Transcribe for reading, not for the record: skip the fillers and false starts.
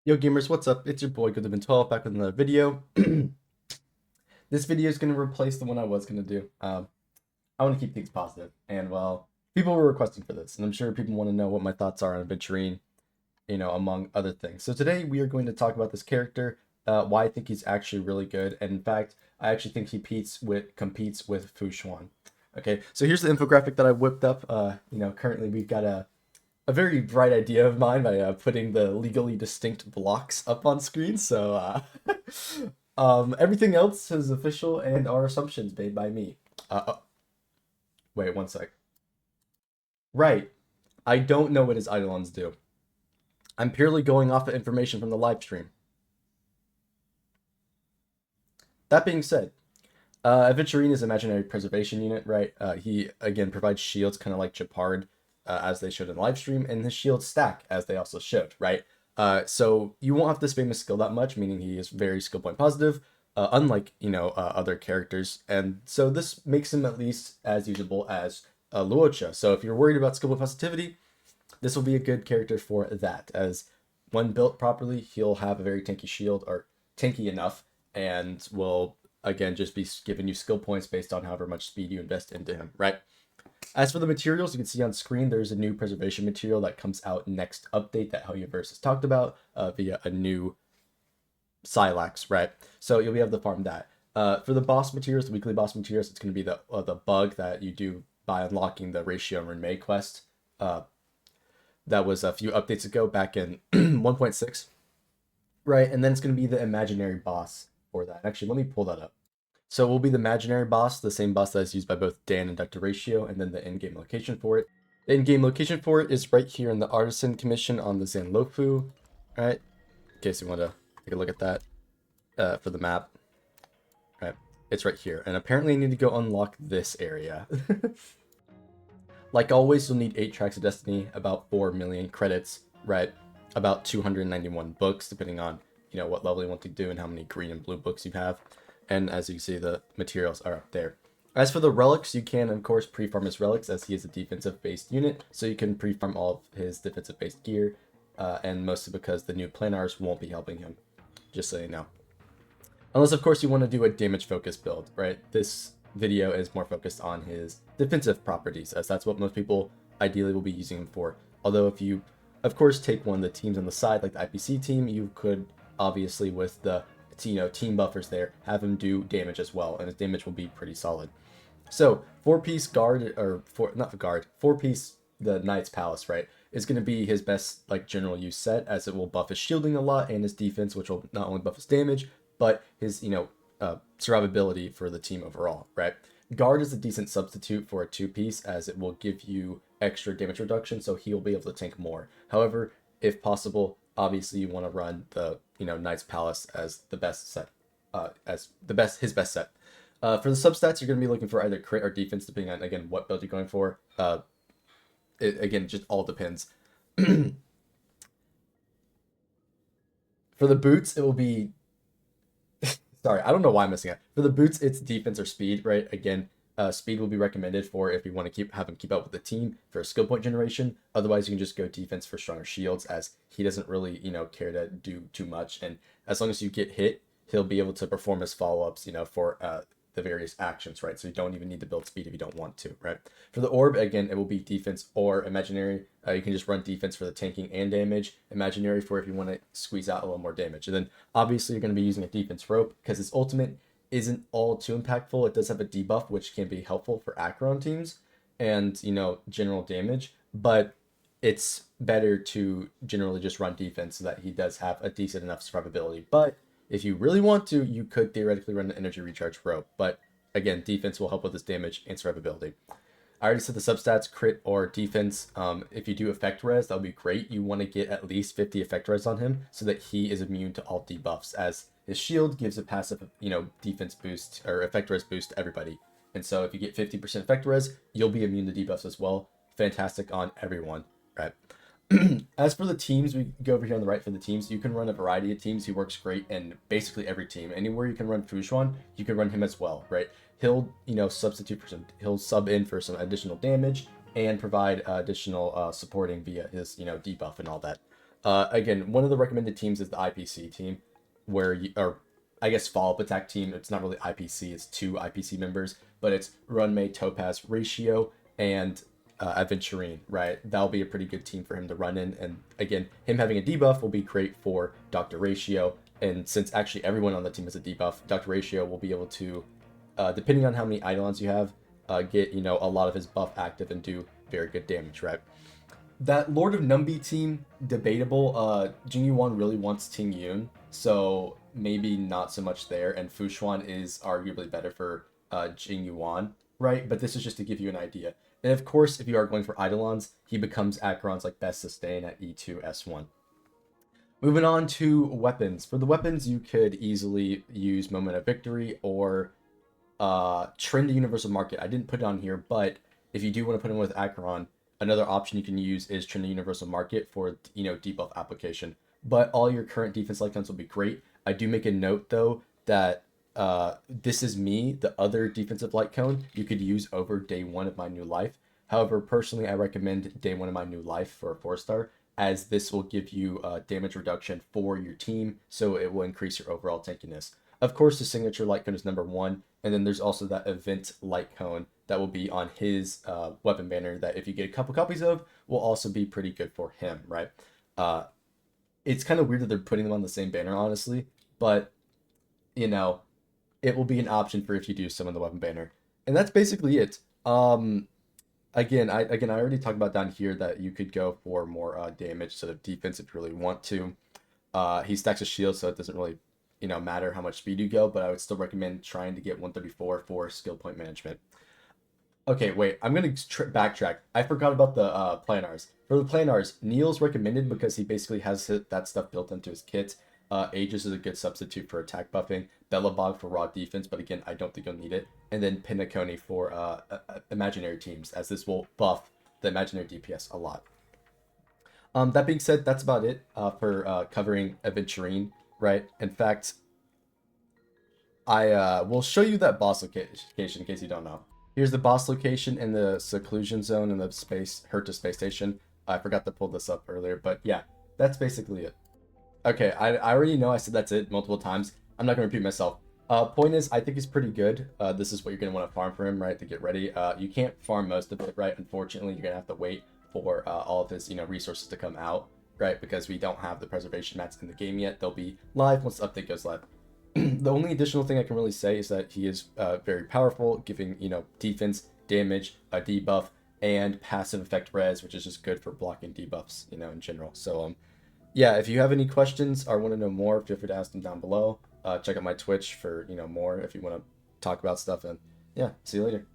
Yo gamers, what's up? It's your boy Good12 back with another video. This video is going to replace the one I was going to do. I want to keep things positive, and well, people were requesting for this, and I'm sure people want to know what my thoughts are on Aventurine, among other things. So today we are going to talk about this character, why I think he's actually really good, and in fact, I actually think he competes with Fu Xuan. Okay, so here's the infographic that I whipped up. Currently we've got a very bright idea of mine by putting the legally distinct blocks up on screen. So everything else is official and are assumptions made by me. Wait one sec. Right. I don't know what his Eidolons do. I'm purely going off of information from the live stream. That being said, Aventurine is imaginary preservation unit, right? He again provides shields, kind of like Chapard, as they showed in the live stream, and his shields stack as they also showed, right? So you won't have to spam his skill that much, meaning he is very skill point positive, unlike other characters, and so this makes him at least as usable as Luocha. So if you're worried about skill point positivity, this will be a good character for that, as when built properly, he'll have a very tanky shield, or tanky enough, and will again just be giving you skill points based on however much speed you invest into him, right? As for the materials, you can see on screen there's a new preservation material that comes out next update that Helioverse has talked about via a new Silax, right? So you'll be able to farm that. For the boss materials, the weekly boss materials, it's going to be the bug that you do by unlocking the Ratio and Renmei quest. That was a few updates ago, back in 1.6, right? And then it's going to be the imaginary boss for that. Actually, let me pull that up. So it will be the imaginary boss, the same boss that is used by both Dan and Dr. Ratio, and then the in-game location for it. The in-game location for it is right here in the Artisan Commission on the Zanlofu, right? In case you want to take a look at that for the map, right? It's right here, and apparently you need to go unlock this area. Like always, you'll need 8 Tracks of Destiny, about 4 million credits, right? About 291 books, depending on what level you want to do and how many green and blue books you have. And as you can see, the materials are up there. As for the relics, you can, of course, pre-farm his relics, as he is a defensive-based unit, so you can pre-farm all of his defensive-based gear, and mostly because the new planars won't be helping him, just so you know. Unless, of course, you want to do a damage-focused build, right? This video is more focused on his defensive properties, as that's what most people ideally will be using him for. Although if you, of course, take one of the teams on the side, like the IPC team, you could, obviously, with the team buffers there, have him do damage as well, and his damage will be pretty solid. So 4-piece guard, or not guard, 4-piece the Knight's Palace, right, is going to be his best general use set, as it will buff his shielding a lot and his defense, which will not only buff his damage but his survivability for the team overall, right? Guard is a decent substitute for a 2-piece, as it will give you extra damage reduction, so he'll be able to tank more. However, if possible, obviously you want to run the Knight's Palace as the best set, his best set. For the substats, you're going to be looking for either crit or defense, depending on again what build you're going for. Again, just all depends. For the boots, it will be sorry, I don't know why I'm missing it. For the boots, it's defense or speed, right? Again, speed will be recommended for if you want to have him keep up with the team for skill point generation. Otherwise, you can just go defense for stronger shields, as he doesn't really, care to do too much. And as long as you get hit, he'll be able to perform his follow-ups, for the various actions, right? So you don't even need to build speed if you don't want to, right? For the orb, again, it will be defense or imaginary. You can just run defense for the tanking and damage, imaginary for if you want to squeeze out a little more damage. And then obviously you're going to be using a defense rope, because his ultimate isn't all too impactful. It does have a debuff, which can be helpful for Acheron teams and, general damage, but it's better to generally just run defense so that he does have a decent enough survivability. But if you really want to, you could theoretically run the energy recharge rope, but again, defense will help with his damage and survivability. I already said the substats, crit or defense. If you do effect res, that would be great. You want to get at least 50 effect res on him so that he is immune to all debuffs, as his shield gives a passive, defense boost or effect res boost to everybody. And so if you get 50% effect res, you'll be immune to debuffs as well. Fantastic on everyone, right? As for the teams, we go over here on the right for the teams. You can run a variety of teams. He works great in basically every team. Anywhere you can run Fu Xuan, you can run him as well, right? He'll, substitute for he'll sub in for some additional damage and provide additional supporting via his, debuff and all that. Again, one of the recommended teams is the IPC team, where you, or I guess follow-up attack team. It's not really IPC, it's two IPC members, but it's Runmei, Topaz, Ratio, and Aventurine, right? That'll be a pretty good team for him to run in. And again, him having a debuff will be great for Dr. Ratio. And since actually everyone on the team has a debuff, Dr. Ratio will be able to, depending on how many Eidolons you have, get, a lot of his buff active and do very good damage, right? That Lord of Numbi team, debatable. Jing Yuan really wants Ting Yun, so maybe not so much there. And Fushuan is arguably better for Jing Yuan, right? But this is just to give you an idea. And of course, if you are going for Eidolons, he becomes Acheron's like best sustain at E2 S1. Moving on to weapons. For the weapons, you could easily use Moment of Victory or Trend the Universal Market. I didn't put it on here, but if you do want to put in with Acheron, another option you can use is Trend the Universal Market for, debuff application. But all your current defense light cones will be great. I do make a note, though, that this is me, the other defensive light cone, you could use over day 1 of my new life. However, personally, I recommend day 1 of my new life for a 4-star, as this will give you damage reduction for your team, so it will increase your overall tankiness. Of course, the signature light cone is number 1, and then there's also that event light cone that will be on his weapon banner that if you get a couple copies of, will also be pretty good for him, right? It's kind of weird that they're putting them on the same banner, honestly, but, it will be an option for if you do summon the weapon banner. And that's basically it. Again, I already talked about down here that you could go for more damage instead of defense if you really want to. He stacks a shield, so it doesn't really, matter how much speed you go, but I would still recommend trying to get 134 for skill point management. Okay, wait, I'm gonna backtrack. I forgot about the planars. For the planars, Neil's recommended because he basically has that stuff built into his kit. Aegis is a good substitute for attack buffing. Bellabog for raw defense, but again, I don't think you'll need it. And then Pinacone for imaginary teams, as this will buff the imaginary DPS a lot. That being said, that's about it for covering Aventurine, right? In fact, I will show you that boss location in case you don't know. Here's the boss location in the seclusion zone in the Herta space station. I forgot to pull this up earlier, but yeah, that's basically it. Okay, I already know I said that's it multiple times. I'm not going to repeat myself. Point is, I think he's pretty good. This is what you're going to want to farm for him, right, to get ready. You can't farm most of it, right? Unfortunately, you're going to have to wait for all of his, resources to come out, right? Because we don't have the preservation mats in the game yet. They'll be live once the update goes live. The only additional thing I can really say is that he is very powerful, giving, defense, damage, a debuff, and passive effect res, which is just good for blocking debuffs, in general. So, yeah, if you have any questions or want to know more, feel free to ask them down below. Check out my Twitch for, more if you want to talk about stuff. And yeah, see you later.